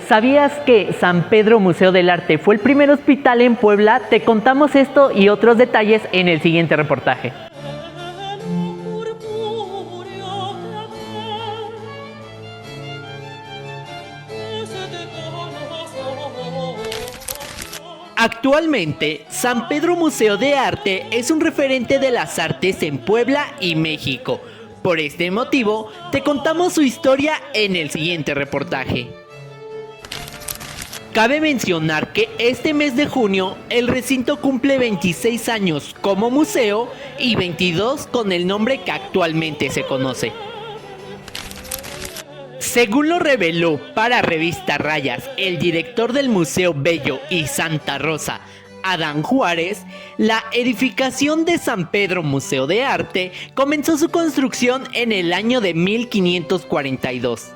¿Sabías que San Pedro Museo del Arte fue el primer hospital en Puebla? Te contamos esto y otros detalles en el siguiente reportaje. Actualmente, San Pedro Museo de Arte es un referente de las artes en Puebla y México. Por este motivo, te contamos su historia en el siguiente reportaje. Cabe mencionar que este mes de junio, el recinto cumple 26 años como museo y 22 con el nombre que actualmente se conoce. Según lo reveló para Revista Rayas el director del Museo Bello y Santa Rosa, Adán Juárez, la edificación de San Pedro Museo de Arte comenzó su construcción en el año de 1542.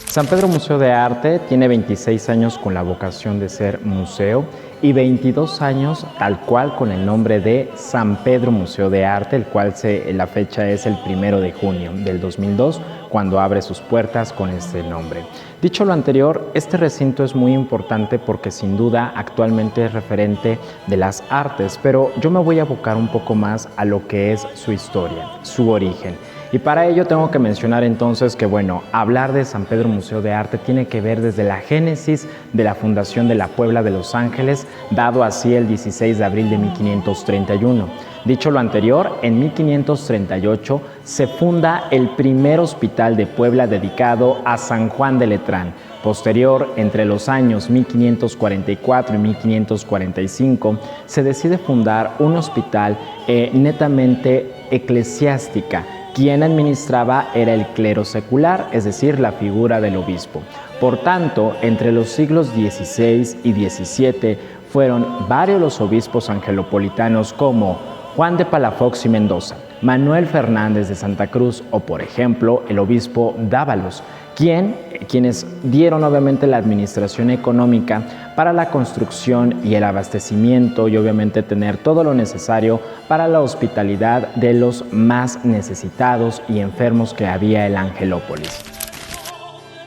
San Pedro Museo de Arte tiene 26 años con la vocación de ser museo y 22 años tal cual con el nombre de San Pedro Museo de Arte, el cual la fecha es el 1 de junio del 2002, cuando abre sus puertas con este nombre. Dicho lo anterior, este recinto es muy importante porque sin duda actualmente es referente de las artes, pero yo me voy a abocar un poco más a lo que es su historia, su origen. Y para ello tengo que mencionar entonces que, bueno, hablar de San Pedro Museo de Arte tiene que ver desde la génesis de la fundación de la Puebla de Los Ángeles, dado así el 16 de abril de 1531. Dicho lo anterior, en 1538 se funda el primer hospital de Puebla dedicado a San Juan de Letrán. Posterior, entre los años 1544 y 1545, se decide fundar un hospital netamente eclesiástica. Quien administraba era el clero secular, es decir, la figura del obispo. Por tanto, entre los siglos XVI y XVII fueron varios los obispos angelopolitanos como Juan de Palafox y Mendoza, Manuel Fernández de Santa Cruz o, por ejemplo, el obispo Dávalos, quienes dieron obviamente la administración económica para la construcción y el abastecimiento y obviamente tener todo lo necesario para la hospitalidad de los más necesitados y enfermos que había en Angelópolis.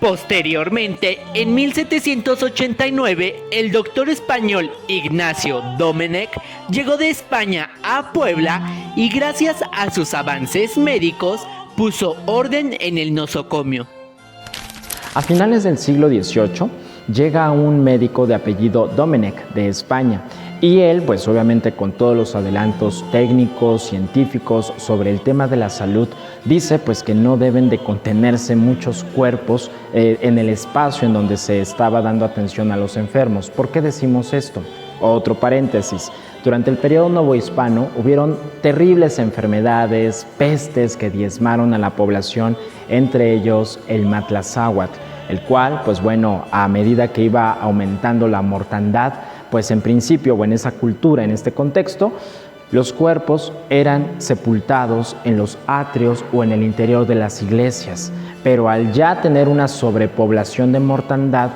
Posteriormente, en 1789, el doctor español Ignacio Domenech llegó de España a Puebla y gracias a sus avances médicos puso orden en el nosocomio. A finales del siglo XVIII llega un médico de apellido Domenech de España y él, pues obviamente con todos los adelantos técnicos, científicos sobre el tema de la salud, dice pues que no deben de contenerse muchos cuerpos en el espacio en donde se estaba dando atención a los enfermos. ¿Por qué decimos esto? Otro paréntesis. Durante el periodo novohispano hubieron terribles enfermedades, pestes que diezmaron a la población, entre ellos el matlazáhuatl, el cual, pues bueno, a medida que iba aumentando la mortandad, pues en principio o en esa cultura, en este contexto, los cuerpos eran sepultados en los atrios o en el interior de las iglesias, pero al ya tener una sobrepoblación de mortandad,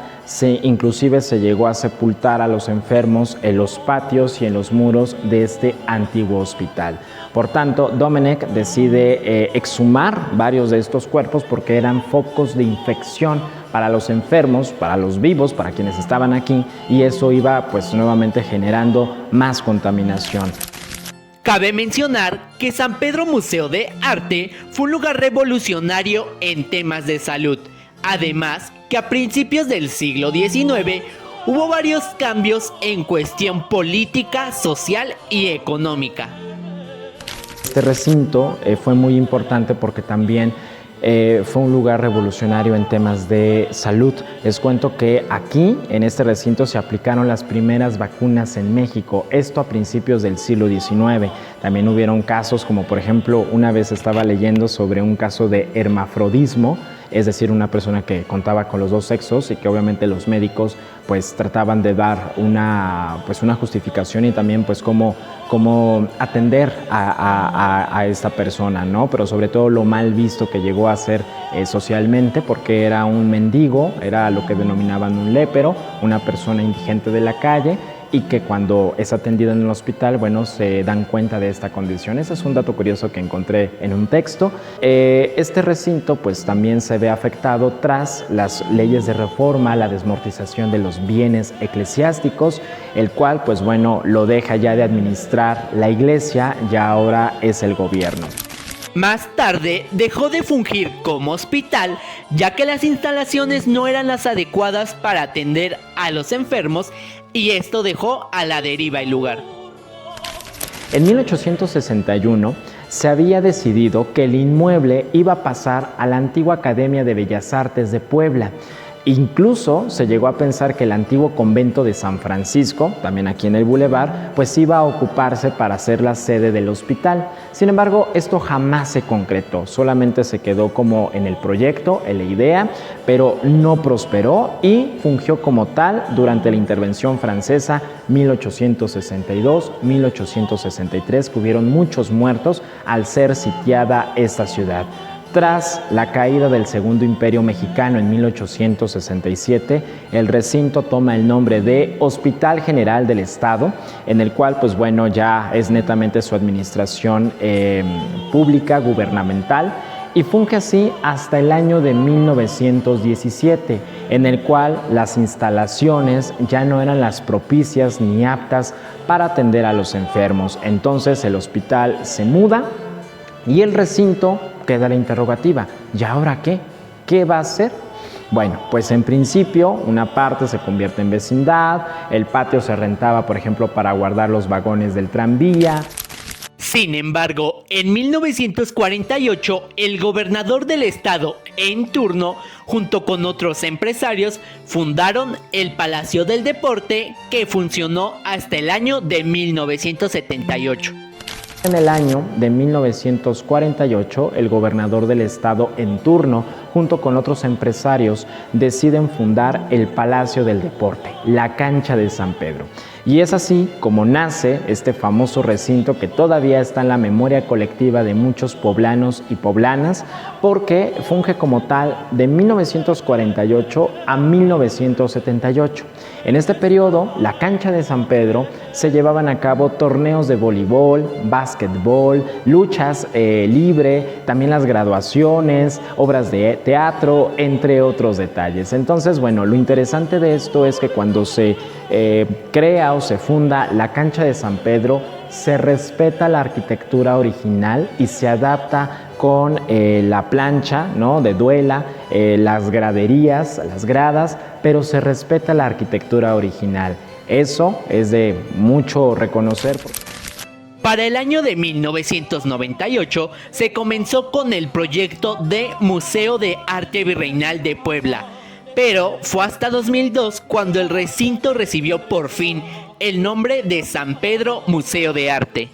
inclusive se llegó a sepultar a los enfermos en los patios y en los muros de este antiguo hospital. Por tanto, Domenech decide exhumar varios de estos cuerpos porque eran focos de infección para los enfermos, para los vivos, para quienes estaban aquí, y eso iba pues nuevamente generando más contaminación. Cabe mencionar que San Pedro Museo de Arte fue un lugar revolucionario en temas de salud. Además, que a principios del siglo XIX hubo varios cambios en cuestión política, social y económica. Este recinto fue muy importante porque también fue un lugar revolucionario en temas de salud. Les cuento que aquí, en este recinto, se aplicaron las primeras vacunas en México, esto a principios del siglo XIX. También hubieron casos como, por ejemplo, una vez estaba leyendo sobre un caso de hermafrodismo, es decir, una persona que contaba con los dos sexos y que obviamente los médicos pues trataban de dar una justificación y también pues cómo atender a esta persona, ¿no? Pero sobre todo lo mal visto que llegó a ser socialmente, porque era un mendigo, era lo que denominaban un lépero, una persona indigente de la calle, y que cuando es atendida en el hospital, bueno, se dan cuenta de esta condición. Ese es un dato curioso que encontré en un texto. Este recinto pues también se ve afectado tras las leyes de reforma, la desmortización de los bienes eclesiásticos, el cual pues bueno, lo deja ya de administrar la iglesia, ya ahora es el gobierno. Más tarde dejó de fungir como hospital, ya que las instalaciones no eran las adecuadas para atender a los enfermos, y esto dejó a la deriva el lugar. En 1861 se había decidido que el inmueble iba a pasar a la antigua Academia de Bellas Artes de Puebla. Incluso se llegó a pensar que el antiguo convento de San Francisco, también aquí en el Boulevard, pues iba a ocuparse para ser la sede del hospital. Sin embargo, esto jamás se concretó, solamente se quedó como en el proyecto, en la idea, pero no prosperó y fungió como tal durante la intervención francesa 1862-1863, que hubieron muchos muertos al ser sitiada esta ciudad. Tras la caída del Segundo Imperio Mexicano en 1867, el recinto toma el nombre de Hospital General del Estado, en el cual, pues bueno, ya es netamente su administración pública, gubernamental, y funge así hasta el año de 1917, en el cual las instalaciones ya no eran las propicias ni aptas para atender a los enfermos. Entonces el hospital se muda y el recinto queda la interrogativa, ¿y ahora qué? ¿Qué va a hacer? Bueno, pues en principio una parte se convierte en vecindad, el patio se rentaba, por ejemplo, para guardar los vagones del tranvía. Sin embargo, en 1948, el gobernador del estado en turno, junto con otros empresarios, fundaron el Palacio del Deporte, que funcionó hasta el año de 1978. En el año de 1948, el gobernador del estado en turno, junto con otros empresarios, deciden fundar el Palacio del Deporte, la Cancha de San Pedro. Y es así como nace este famoso recinto que todavía está en la memoria colectiva de muchos poblanos y poblanas, porque funge como tal de 1948 a 1978. En este periodo, la Cancha de San Pedro se llevaban a cabo torneos de voleibol, básquetbol, luchas libre, también las graduaciones, obras de teatro, entre otros detalles. Entonces, bueno, lo interesante de esto es que cuando se crea o se funda la Cancha de San Pedro, se respeta la arquitectura original y se adapta con la plancha, ¿no?, de duela, las graderías, las gradas, pero se respeta la arquitectura original. Eso es de mucho reconocer. Para el año de 1998 se comenzó con el proyecto de Museo de Arte Virreinal de Puebla, pero fue hasta 2002 cuando el recinto recibió por fin el nombre de San Pedro Museo de Arte.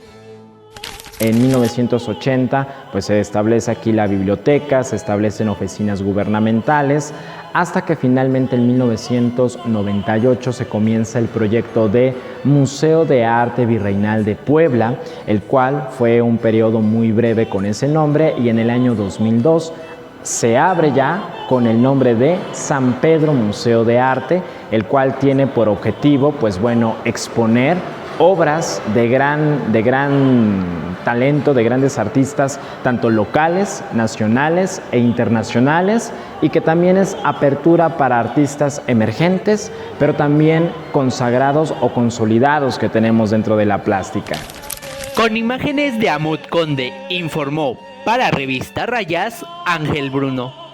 En 1980 pues se establece aquí la biblioteca, se establecen oficinas gubernamentales, hasta que finalmente en 1998 se comienza el proyecto de Museo de Arte Virreinal de Puebla, el cual fue un periodo muy breve con ese nombre, y en el año 2002 se abre ya con el nombre de San Pedro Museo de Arte, el cual tiene por objetivo, pues bueno, exponer obras de gran talento, de grandes artistas, tanto locales, nacionales e internacionales, y que también es apertura para artistas emergentes, pero también consagrados o consolidados que tenemos dentro de la plástica. Con imágenes de Amut Conde, informó para Revista Rayas, Ángel Bruno.